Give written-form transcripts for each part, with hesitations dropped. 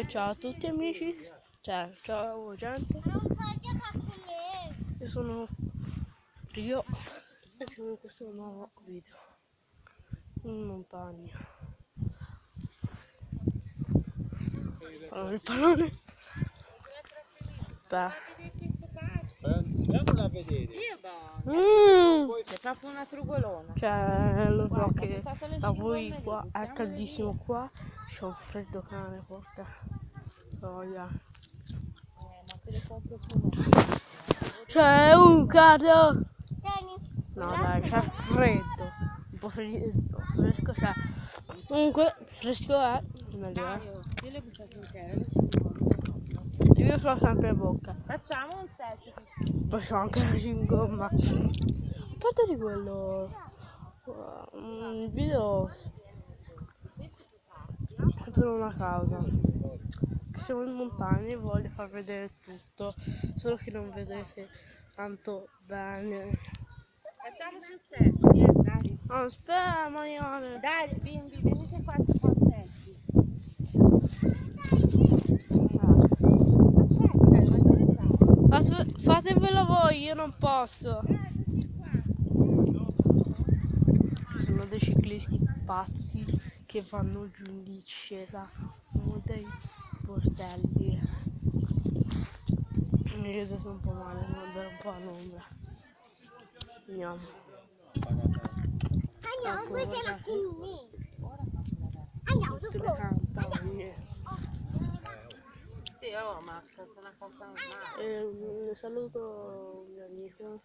Ciao a tutti amici, ciao gente, io sono Rio e siamo in questo nuovo video in montagna. Allora, il pallone, andiamola a vedere. È proprio una trugolona. Cioè, lo so. Guarda, Che ho fatto le da voi scimmie qua lì, è buttiamole caldissimo, via. qua c'è un freddo cane, porca voglia. Ma te le porto su. C'è un carro! No dai, c'è freddo, un po' fresco c'è. Comunque, fresco è, meglio è. Io le buttate in terra, le scimmie. Io sono sempre a bocca. Facciamo un set. Poi c'ho anche la cingomma. A parte di quello, il video è per una causa. Che siamo in montagna e voglio far vedere tutto, solo che non vedrete tanto bene. Facciamo sul set, vieni, dai. Oh, aspetta, Mariano. Dai, bimbi, venite qua su pazzetti. Fatevelo voi, io non posso. Ci sono dei ciclisti pazzi che vanno giù in discesa, uno dei bordelli. Mi vedete un po' male, devo andare un po' all'ombra. Andiamo. Ecco, guardate, tutte le campagne. Sì, oh, ma sono una cosa normale. Saluto un mio amico.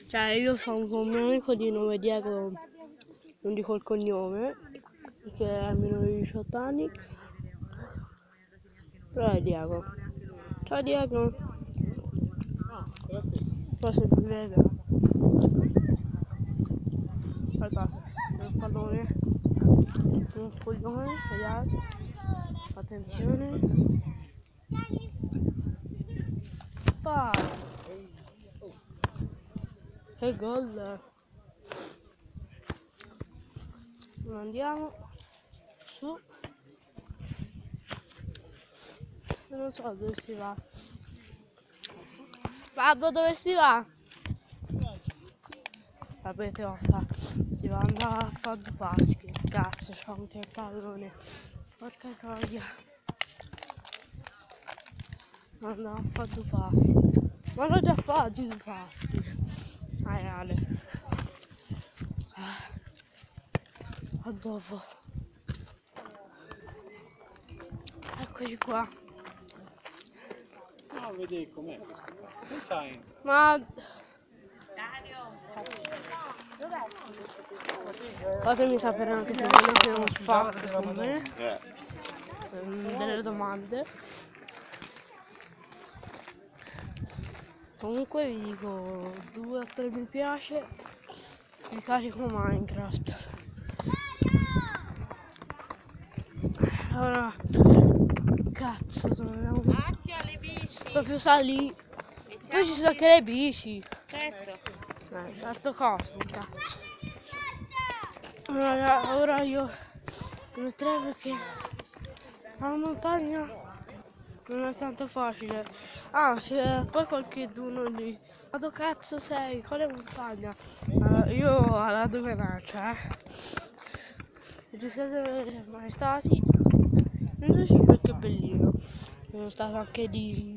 Cioè, io sono con un mio amico di nome Diego, non dico il cognome, che ha meno di 18 anni, però è Diego. Ciao Diego! Poi se mi vede. Guardate, un pallone, un coglione, ragazzi, attenzione. Vai! Che gol! Andiamo su. Non so dove si va. Babbo, dove si va? Sapete cosa? Si va ad andare a fare due passi. Che cazzo, c'ho anche il pallone. Porca troia. Andiamo a fare due passi. Ma l'ho già fatti due passi. Ale. A dopo. Eccoci qua. Andiamo a vedere com'è questo qua. Che sai? Ma fatemi sapere anche se volete un fatto con me. Delle domande. Comunque vi dico 2 o 3 mi piace, vi carico Minecraft. Allora, cazzo, dobbiamo Occhio alle bici. proprio salì. Poi ci sono anche le bici. Certo. Certo coso, cazzo. Allora, ora io mi metterei perché la montagna non è tanto facile. Anzi, poi qualcuno dice, ma dove cazzo sei? Quale montagna? Allora, io alla Dovenaccia, ci siete mai stati? Non so perché è bellino. Sono stato anche di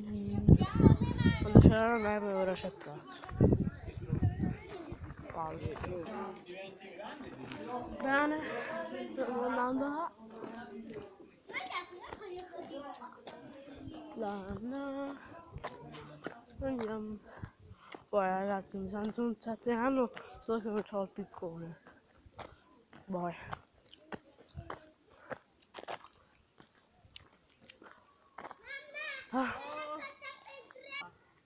quando c'era la neve e ora c'è Prato. Bene, stiamo andando là. Andiamo. Poi ragazzi, mi sento un 7 anni, solo che non c'ho il piccone. Poi.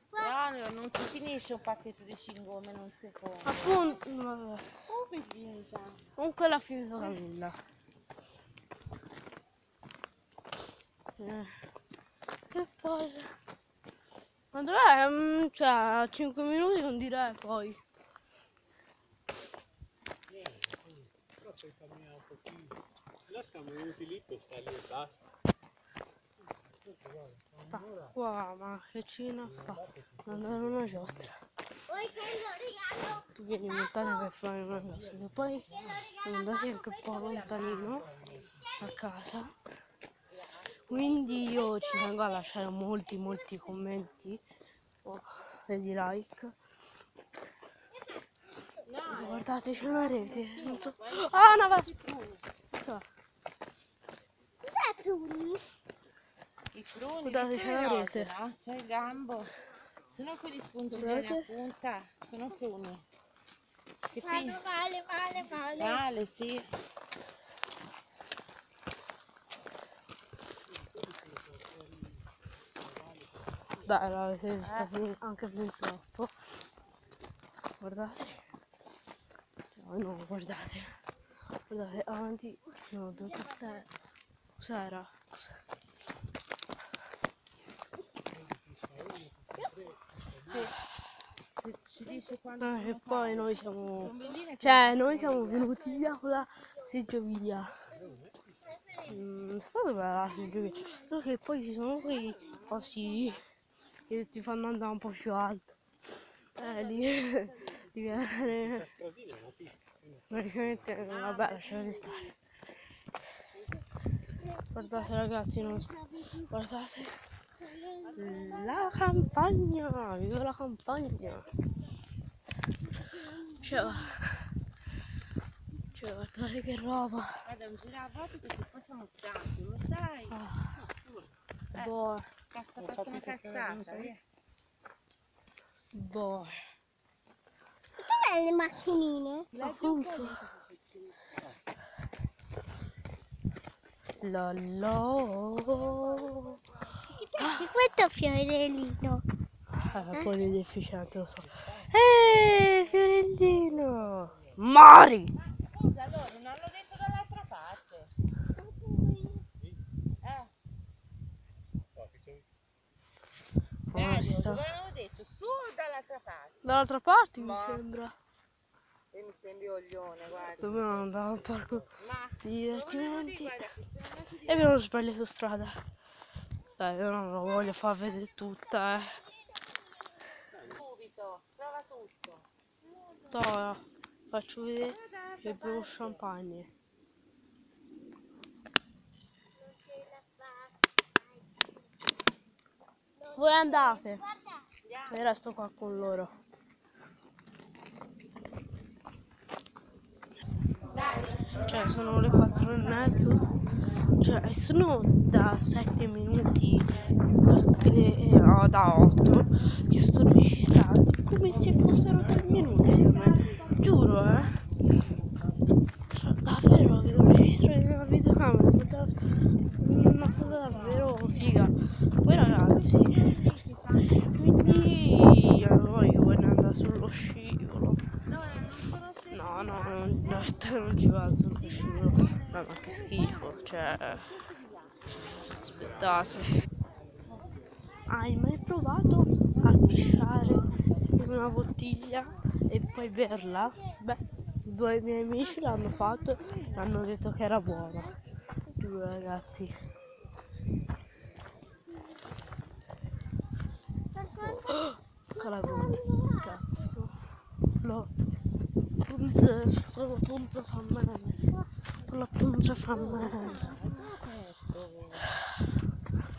Però non si finisce un pacchetto di cingome in un secondo. Appunto, vabbè. Oh, bellina. Comunque l'ha finito Camilla. Che poi. Ma dov'è? Cioè, 5 minuti non direi poi. Però puoi camminare un pochino. Là siamo venuti lì per stare lì e basta. Sta qua, ma che cena fa? Andare una giostra. Tu vieni in montagna per fare una giostra. E poi andate anche un po' lontanino a casa. Quindi io ci tengo a lasciare molti commenti. Oh, vedi like. Guardate, c'è una rete. Non so. Ah, una vespa! Non so. I pruni, Guardate, c'è la rose, rete. no? C'è il gambo. Sono quelli spuntini Guardate. a punta. Sono pruni. Che Vado male. Male, sì. Dai, l'avete vista anche fin troppo. Guardate. No, guardate. Guardate, avanti ci sono due cartelle. Cos'era? Ci dice quanto E poi noi siamo. belline. Cioè, noi siamo venuti via con la seggiovia. Non so dove era la seggiovia. Solo che poi ci sono quei posti che ti fanno andare un po' più alto. Lì ti viene. La stradina è una pista. Praticamente, vabbè, lasciate stare. Guardate ragazzi, guardate la campagna, viva la campagna. Cioè, guardate che roba. Guarda, un giro a volte perché poi sono stanchi, lo sai? Boh, Cazzo, faccio una cazzata, via. boh. Dov'è le macchinine? Appunto. Lollo. Che questo fiorellino? Poi è deficiente, lo so. Fiorellino! Mori! Scusa, allora, non hanno detto dall'altra parte. Sta Dove hanno detto? Su o dall'altra parte? dall'altra parte mi Ma- sembra. E mi sembri oglione, guarda. Dobbiamo andare al parco Ma di divertimenti. guarda, che sono andati di E abbiamo sbagliato strada. Dai, io non lo voglio far vedere tutta, subito, prova tutto. Faccio vedere che bevo champagne. Voi andate e resto qua con loro. Cioè sono le 4:30, cioè sono da 7 minuti, no, da 8 che sto registrando, come se fossero 3 minuti per me, giuro cioè, davvero che devo registrare nella videocamera, una cosa davvero figa. Poi ragazzi, quindi allora io voglio andare sullo scivolo. No, non ci vado sullo scivolo. Ma che schifo, cioè. Aspettate. Hai mai provato a pisciare in una bottiglia e poi berla? Beh, 2 miei amici l'hanno fatto e hanno detto che era buona. Giuro ragazzi. Calabro, cazzo. La punza fa male. La punza fa male.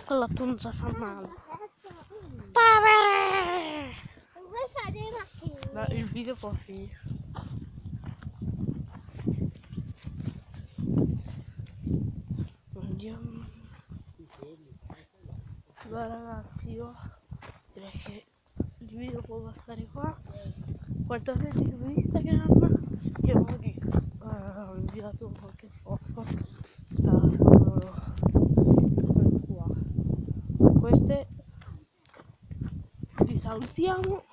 La punza fa male. Povere! Non vuoi fare le macchine? Beh, il video può finire. Andiamo. Beh ragazzi, io direi che il video può bastare qua. Guardate il video su Instagram che oggi ho inviato qualche foto. Spero che eccole qua. Queste vi salutiamo.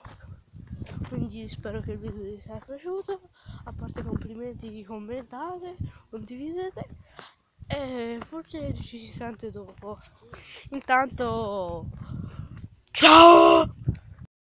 Quindi spero che il video vi sia piaciuto. A parte complimenti, commentate, condividete. E forse ci si sente dopo. Intanto ciao!